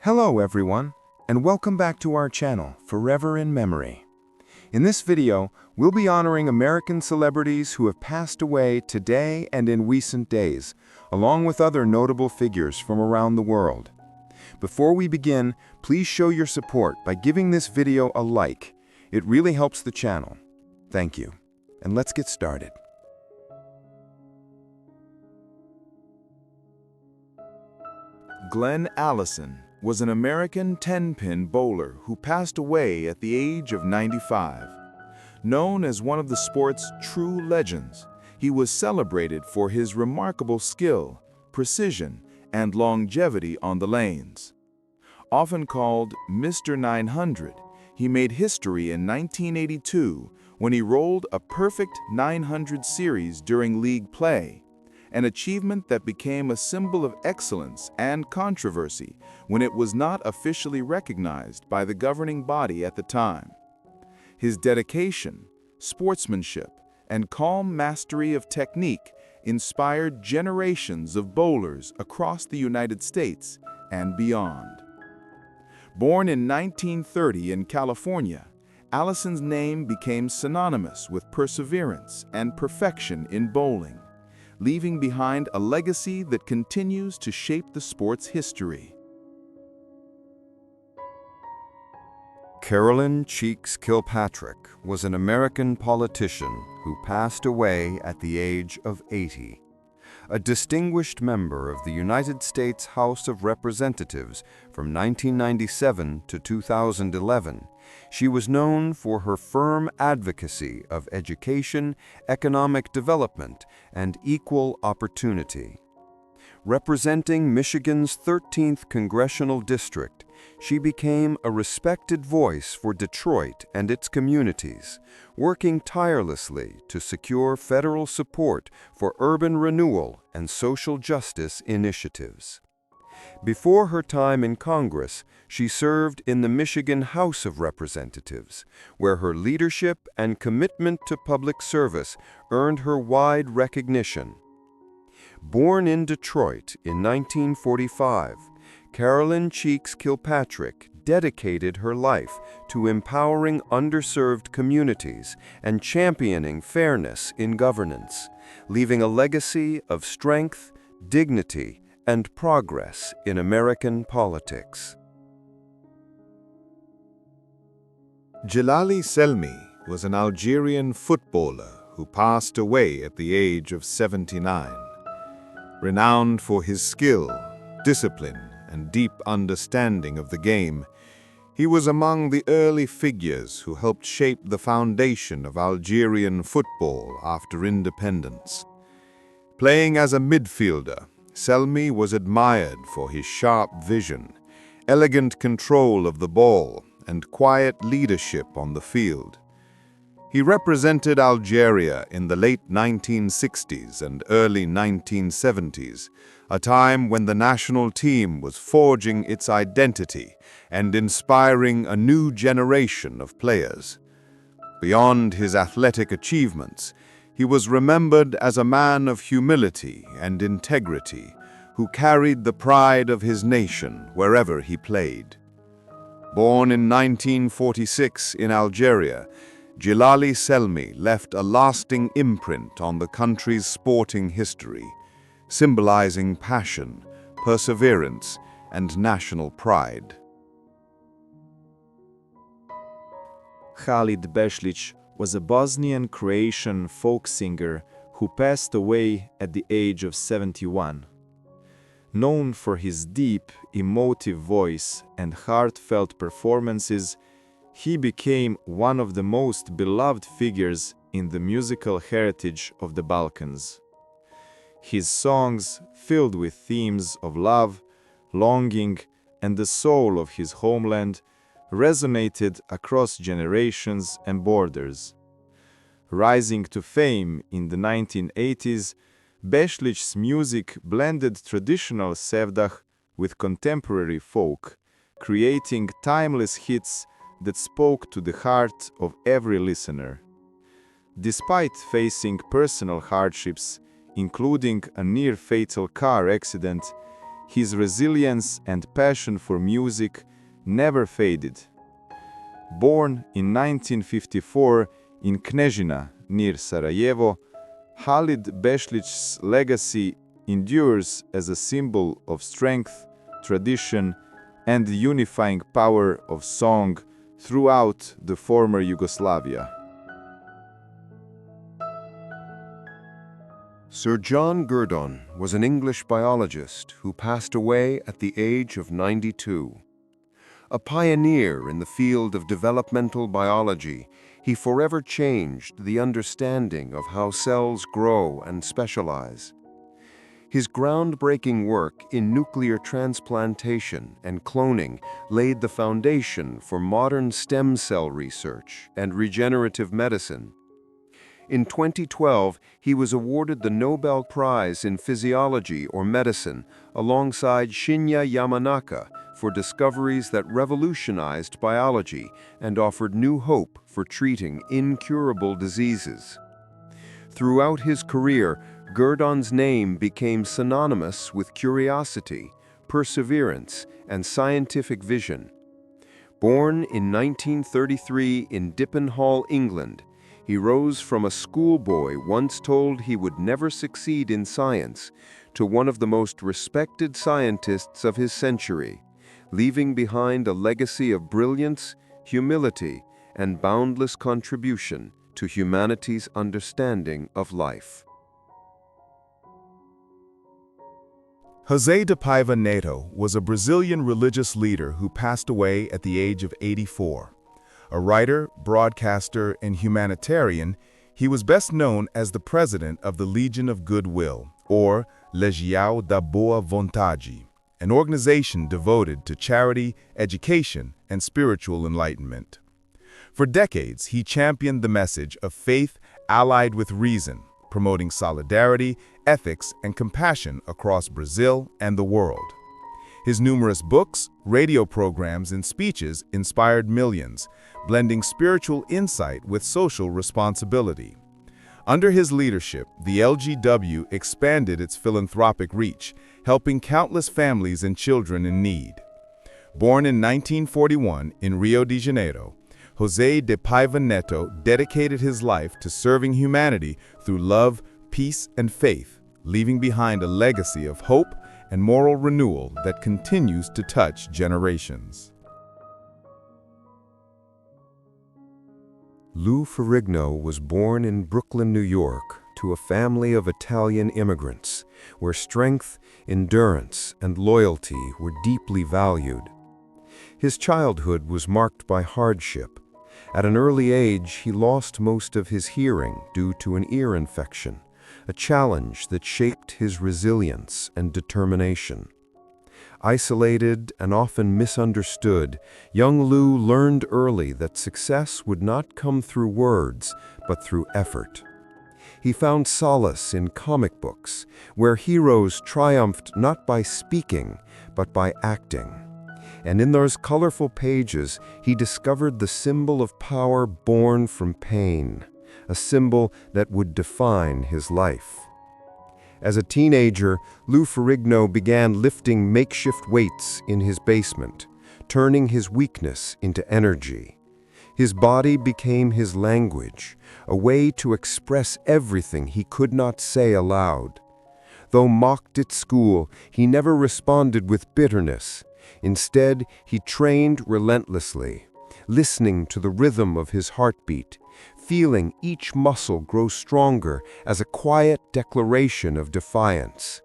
Hello everyone, and welcome back to our channel, Forever in Memory. In this video, we'll be honoring American celebrities who have passed away today and in recent days, along with other notable figures from around the world. Before we begin, please show your support by giving this video a like. It really helps the channel. Thank you. And let's get started. Glenn Allison was an American 10-pin bowler who passed away at the age of 95. Known as one of the sport's true legends, he was celebrated for his remarkable skill, precision, and longevity on the lanes. Often called Mr. 900, he made history in 1982 when he rolled a perfect 900 series during league play, an achievement that became a symbol of excellence and controversy when it was not officially recognized by the governing body at the time. His dedication, sportsmanship, and calm mastery of technique inspired generations of bowlers across the United States and beyond. Born in 1930 in California, Allison's name became synonymous with perseverance and perfection in bowling, leaving behind a legacy that continues to shape the sport's history. Carolyn Cheeks Kilpatrick was an American politician who passed away at the age of 80. A distinguished member of the United States House of Representatives from 1997 to 2011, she was known for her firm advocacy of education, economic development, and equal opportunity. Representing Michigan's 13th Congressional District, she became a respected voice for Detroit and its communities, working tirelessly to secure federal support for urban renewal and social justice initiatives. Before her time in Congress, she served in the Michigan House of Representatives, where her leadership and commitment to public service earned her wide recognition. Born in Detroit in 1945, Carolyn Cheeks Kilpatrick dedicated her life to empowering underserved communities and championing fairness in governance, leaving a legacy of strength, dignity, and progress in American politics. Djilali Selmi was an Algerian footballer who passed away at the age of 79. Renowned for his skill, discipline, and deep understanding of the game, he was among the early figures who helped shape the foundation of Algerian football after independence. Playing as a midfielder, Selmi was admired for his sharp vision, elegant control of the ball, and quiet leadership on the field. He represented Algeria in the late 1960s and early 1970s, a time when the national team was forging its identity and inspiring a new generation of players. Beyond his athletic achievements, he was remembered as a man of humility and integrity who carried the pride of his nation wherever he played. Born in 1946 in Algeria, Djilali Selmi left a lasting imprint on the country's sporting history, symbolizing passion, perseverance, and national pride. Halid Bešlić was a Bosnian-Croatian folk singer who passed away at the age of 71. Known for his deep, emotive voice and heartfelt performances, he became one of the most beloved figures in the musical heritage of the Balkans. His songs, filled with themes of love, longing, and the soul of his homeland, resonated across generations and borders. Rising to fame in the 1980s, Bešlić's music blended traditional sevdah with contemporary folk, creating timeless hits that spoke to the heart of every listener. Despite facing personal hardships, including a near-fatal car accident, his resilience and passion for music never faded. Born in 1954 in Knežina, near Sarajevo, Halid Bešlić's legacy endures as a symbol of strength, tradition, and the unifying power of song throughout the former Yugoslavia. Sir John Gurdon was an English biologist who passed away at the age of 92. A pioneer in the field of developmental biology, he forever changed the understanding of how cells grow and specialize. His groundbreaking work in nuclear transplantation and cloning laid the foundation for modern stem cell research and regenerative medicine. In 2012, he was awarded the Nobel Prize in Physiology or Medicine alongside Shinya Yamanaka for discoveries that revolutionized biology and offered new hope for treating incurable diseases. Throughout his career, Gurdon's name became synonymous with curiosity, perseverance, and scientific vision. Born in 1933 in Dippenhall, England, he rose from a schoolboy once told he would never succeed in science to one of the most respected scientists of his century, leaving behind a legacy of brilliance, humility, and boundless contribution to humanity's understanding of life. José de Paiva Neto was a Brazilian religious leader who passed away at the age of 84. A writer, broadcaster, and humanitarian, he was best known as the president of the Legion of Goodwill, or Legião da Boa Vontade, an organization devoted to charity, education, and spiritual enlightenment. For decades, he championed the message of faith allied with reason, promoting solidarity, ethics, and compassion across Brazil and the world. His numerous books, radio programs, and speeches inspired millions, blending spiritual insight with social responsibility. Under his leadership, the LGW expanded its philanthropic reach, helping countless families and children in need. Born in 1941 in Rio de Janeiro, José de Paiva Neto dedicated his life to serving humanity through love, peace, and faith, leaving behind a legacy of hope and moral renewal that continues to touch generations. Lou Ferrigno was born in Brooklyn, New York, to a family of Italian immigrants, where strength, endurance, and loyalty were deeply valued. His childhood was marked by hardship. At an early age, he lost most of his hearing due to an ear infection, a challenge that shaped his resilience and determination. Isolated and often misunderstood, young Lou learned early that success would not come through words, but through effort. He found solace in comic books, where heroes triumphed not by speaking, but by acting. And in those colorful pages, he discovered the symbol of power born from pain, a symbol that would define his life. As a teenager, Lou Ferrigno began lifting makeshift weights in his basement, turning his weakness into energy. His body became his language, a way to express everything he could not say aloud. Though mocked at school, he never responded with bitterness. Instead, he trained relentlessly, listening to the rhythm of his heartbeat, feeling each muscle grow stronger as a quiet declaration of defiance.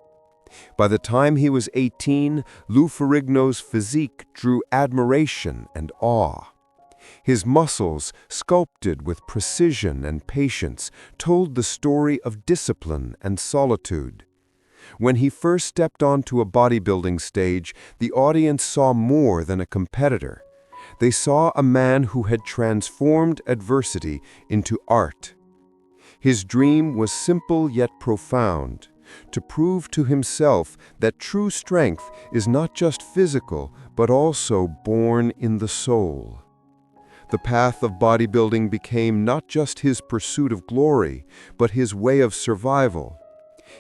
By the time he was 18, Lou Ferrigno's physique drew admiration and awe. His muscles, sculpted with precision and patience, told the story of discipline and solitude. When he first stepped onto a bodybuilding stage, the audience saw more than a competitor. They saw a man who had transformed adversity into art. His dream was simple yet profound, to prove to himself that true strength is not just physical, but also born in the soul. The path of bodybuilding became not just his pursuit of glory, but his way of survival.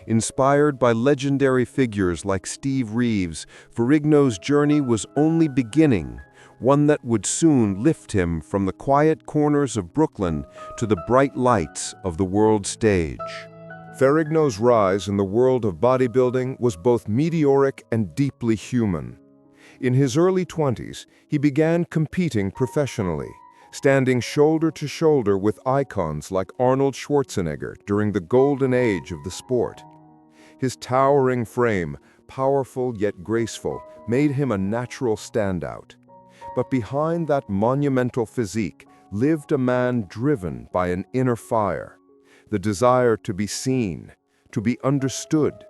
Inspired by legendary figures like Steve Reeves, Ferrigno's journey was only beginning, one that would soon lift him from the quiet corners of Brooklyn to the bright lights of the world stage. Ferrigno's rise in the world of bodybuilding was both meteoric and deeply human. In his early 20s, he began competing professionally, standing shoulder to shoulder with icons like Arnold Schwarzenegger during the golden age of the sport. His towering frame, powerful yet graceful, made him a natural standout. But behind that monumental physique lived a man driven by an inner fire, the desire to be seen, to be understood,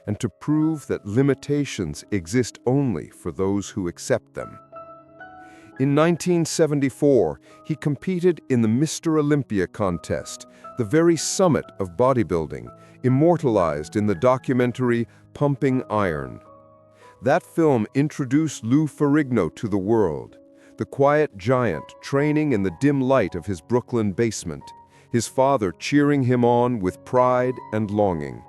and to prove that limitations exist only for those who accept them. In 1974, he competed in the Mr. Olympia contest, the very summit of bodybuilding, immortalized in the documentary Pumping Iron. That film introduced Lou Ferrigno to the world, the quiet giant training in the dim light of his Brooklyn basement, his father cheering him on with pride and longing.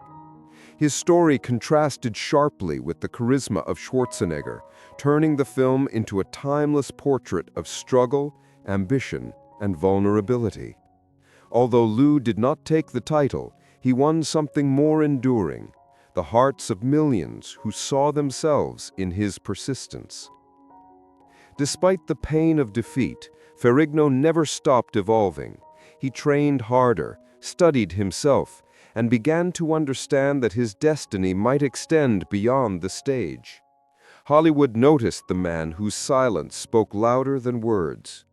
His story contrasted sharply with the charisma of Schwarzenegger, turning the film into a timeless portrait of struggle, ambition, and vulnerability. Although Lou did not take the title, he won something more enduring, the hearts of millions who saw themselves in his persistence. Despite the pain of defeat, Ferrigno never stopped evolving. He trained harder, studied himself, and began to understand that his destiny might extend beyond the stage. Hollywood noticed the man whose silence spoke louder than words.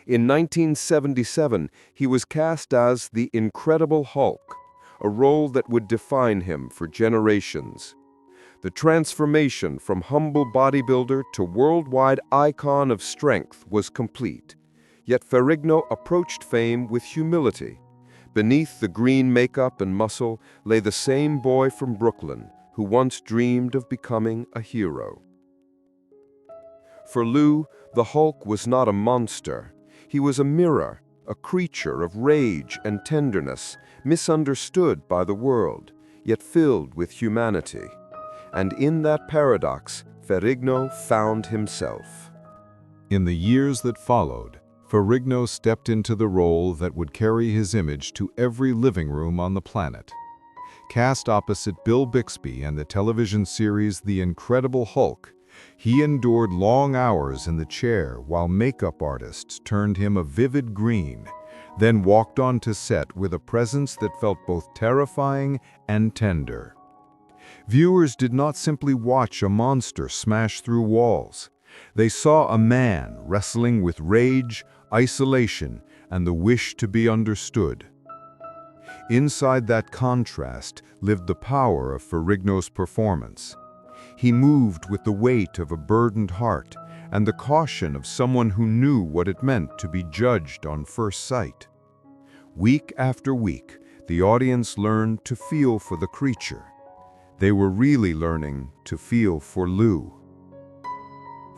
In 1977, he was cast as the Incredible Hulk, a role that would define him for generations. The transformation from humble bodybuilder to worldwide icon of strength was complete, yet Ferrigno approached fame with humility. Beneath the green makeup and muscle lay the same boy from Brooklyn who once dreamed of becoming a hero. For Lou, the Hulk was not a monster. He was a mirror, a creature of rage and tenderness, misunderstood by the world, yet filled with humanity. And in that paradox, Ferrigno found himself. In the years that followed, Ferrigno stepped into the role that would carry his image to every living room on the planet. Cast opposite Bill Bixby and the television series The Incredible Hulk, he endured long hours in the chair while makeup artists turned him a vivid green, then walked onto set with a presence that felt both terrifying and tender. Viewers did not simply watch a monster smash through walls. They saw a man wrestling with rage, isolation, and the wish to be understood. Inside that contrast lived the power of Ferrigno's performance. He moved with the weight of a burdened heart and the caution of someone who knew what it meant to be judged on first sight. Week after week, the audience learned to feel for the creature. They were really learning to feel for Lou.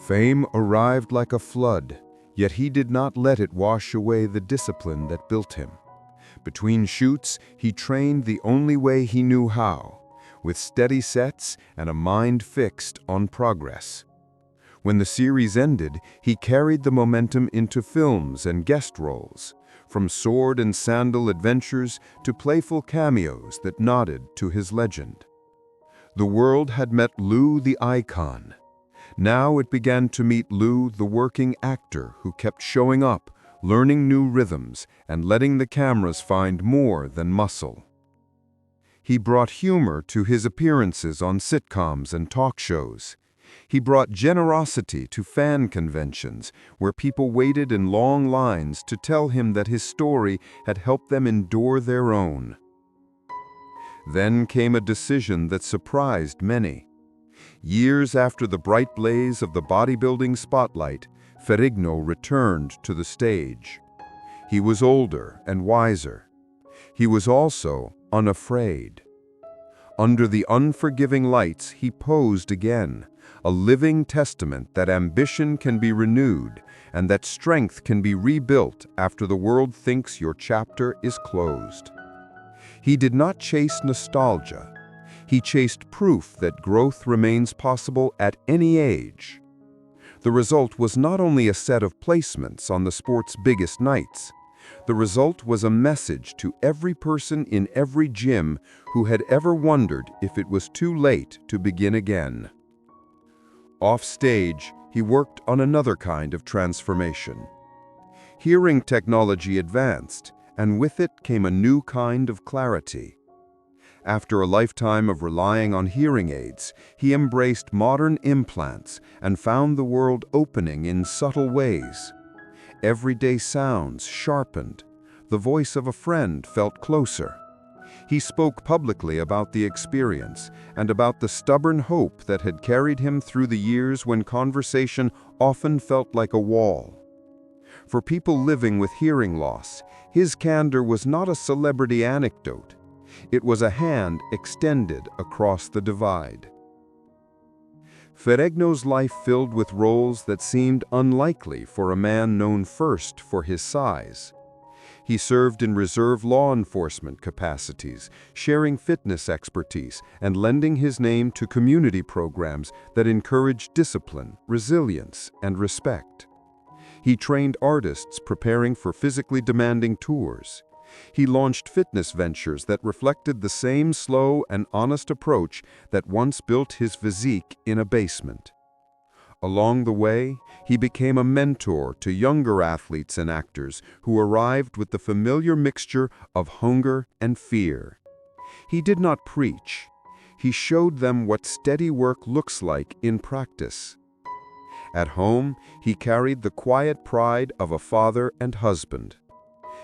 Fame arrived like a flood, yet he did not let it wash away the discipline that built him. Between shoots, he trained the only way he knew how, with steady sets and a mind fixed on progress. When the series ended, he carried the momentum into films and guest roles, from sword and sandal adventures to playful cameos that nodded to his legend. The world had met Lou the icon. Now it began to meet Lou the working actor who kept showing up, learning new rhythms, and letting the cameras find more than muscle. He brought humor to his appearances on sitcoms and talk shows. He brought generosity to fan conventions, where people waited in long lines to tell him that his story had helped them endure their own. Then came a decision that surprised many. Years after the bright blaze of the bodybuilding spotlight, Ferrigno returned to the stage. He was older and wiser. He was also unafraid. Under the unforgiving lights, he posed again, a living testament that ambition can be renewed and that strength can be rebuilt after the world thinks your chapter is closed. He did not chase nostalgia. He chased proof that growth remains possible at any age. The result was not only a set of placements on the sport's biggest nights. The result was a message to every person in every gym who had ever wondered if it was too late to begin again. Off stage, he worked on another kind of transformation. Hearing technology advanced, and with it came a new kind of clarity. After a lifetime of relying on hearing aids, he embraced modern implants and found the world opening in subtle ways. Everyday sounds sharpened. The voice of a friend felt closer. He spoke publicly about the experience and about the stubborn hope that had carried him through the years when conversation often felt like a wall. For people living with hearing loss, his candor was not a celebrity anecdote. It was a hand extended across the divide. Ferrigno's life filled with roles that seemed unlikely for a man known first for his size. He served in reserve law enforcement capacities, sharing fitness expertise and lending his name to community programs that encouraged discipline, resilience, and respect. He trained artists preparing for physically demanding tours. He launched fitness ventures that reflected the same slow and honest approach that once built his physique in a basement. Along the way, he became a mentor to younger athletes and actors who arrived with the familiar mixture of hunger and fear. He did not preach. He showed them what steady work looks like in practice. At home, he carried the quiet pride of a father and husband.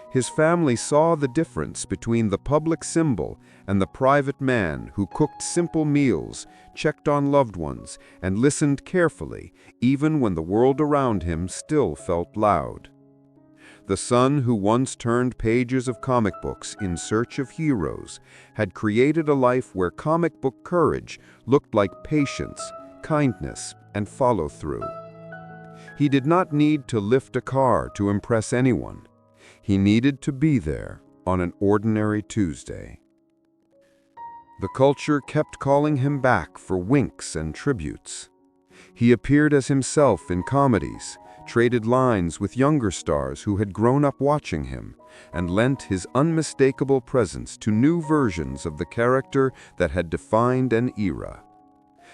His family saw the difference between the public symbol and the private man who cooked simple meals, checked on loved ones, and listened carefully, even when the world around him still felt loud. The son who once turned pages of comic books in search of heroes had created a life where comic book courage looked like patience, kindness, and follow-through. He did not need to lift a car to impress anyone. He needed to be there on an ordinary Tuesday. The culture kept calling him back for winks and tributes. He appeared as himself in comedies, traded lines with younger stars who had grown up watching him, and lent his unmistakable presence to new versions of the character that had defined an era.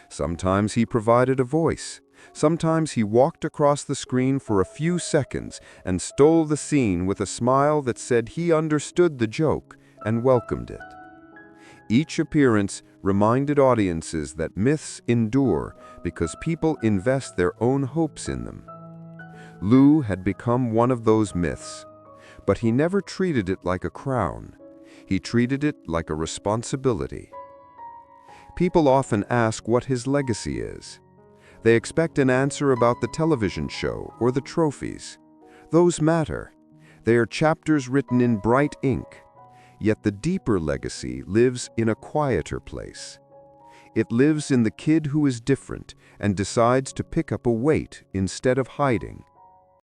Sometimes he provided a voice. Sometimes he walked across the screen for a few seconds and stole the scene with a smile that said he understood the joke and welcomed it. Each appearance reminded audiences that myths endure because people invest their own hopes in them. Lou had become one of those myths, but he never treated it like a crown. He treated it like a responsibility. People often ask what his legacy is. They expect an answer about the television show or the trophies. Those matter. They are chapters written in bright ink. Yet the deeper legacy lives in a quieter place. It lives in the kid who is different and decides to pick up a weight instead of hiding.